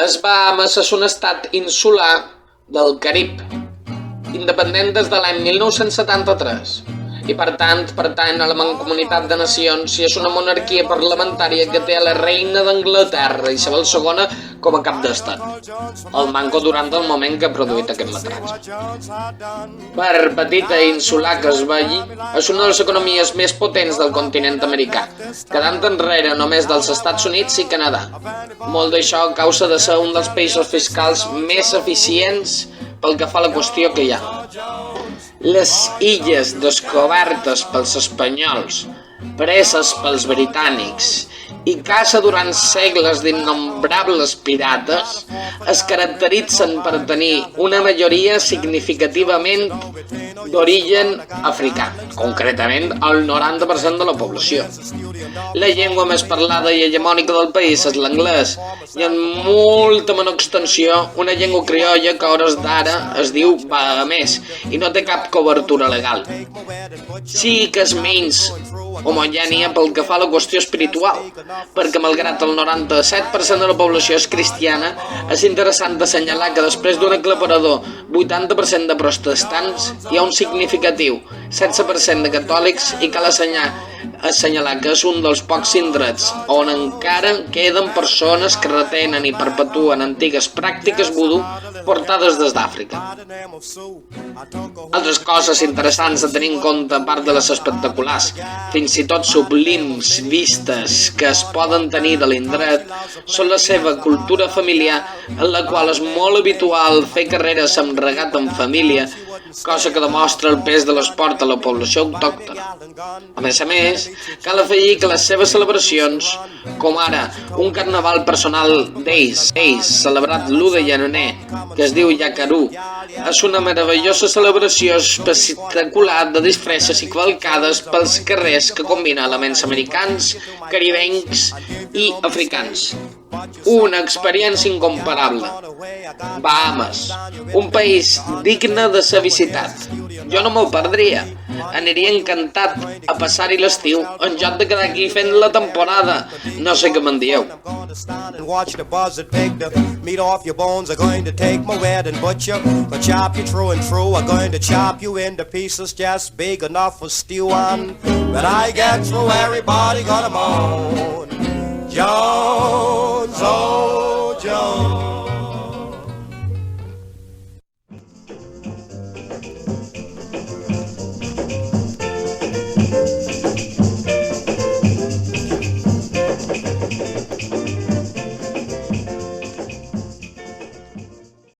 Les Bahames és un estat insular del Carib, independent des de l'any 1973 i per tant pertany a la Mancomunitat de Nacions i és una monarquia parlamentària que té a la reina d'Anglaterra Isabel II com a cap d'estat. El manco durant el moment que ha produït aquest metratge. Per petita i insular que es vegi, és una de les economies més potents del continent americà, quedant enrere només dels Estats Units i Canadà. Molt d'això a causa de ser un dels països fiscals més eficients pel que fa a la qüestió que hi ha. Les illes descobertes pels espanyols, preses pels britànics i caça durant segles d'innombrables pirates, es caracteritzen per tenir una majoria significativament d'origen africà, concretament el 90% de la població. La llengua més parlada i hegemònica del país és l'anglès i en molta menor extensió una llengua criolla que a hores d'ara es diu bahamès i no té cap cobertura legal. Sí que és menys homogènia pel que fa a la qüestió espiritual, perquè malgrat el 97% de la població és cristiana, és interessant assenyalar que després d'un aclaparador 80% de protestants hi ha un significatiu 16% de catòlics i cal assenyalar que és un dels pocs indrets on encara queden persones que retenen i perpetuen antigues pràctiques vudú portades des d'Àfrica. Altres coses interessants a tenir en compte, a part de les espectaculars, fins i tot sublims vistes que es poden tenir de l'indret, són la seva cultura familiar, en la qual és molt habitual fer carreres amb regat en família, cosa que demostra el pes de l'esport a la població autòctona. A més, cal afegir que les seves celebracions, com ara un carnaval personal d'ells, celebrat l'1 de gener, que es diu Yacarú, és una meravellosa celebració espectacular de disfresses i cavalcades pels carrers que combina elements americans, caribencs i africans. Una experiència incomparable. Bahames, un país digne de ser visitat. Jo no me'l perdria. Aniria encantat a passar-hi l'estiu en lloc de quedar aquí fent la temporada. No sé què me'n dieu. Watch the buzzard pick the meat off your bones. I'm going to take my wedding butcher, but chop you through and through. I'm going to chop you into pieces just big enough for stew on. When I get through, everybody gonna moan. Jones, oh.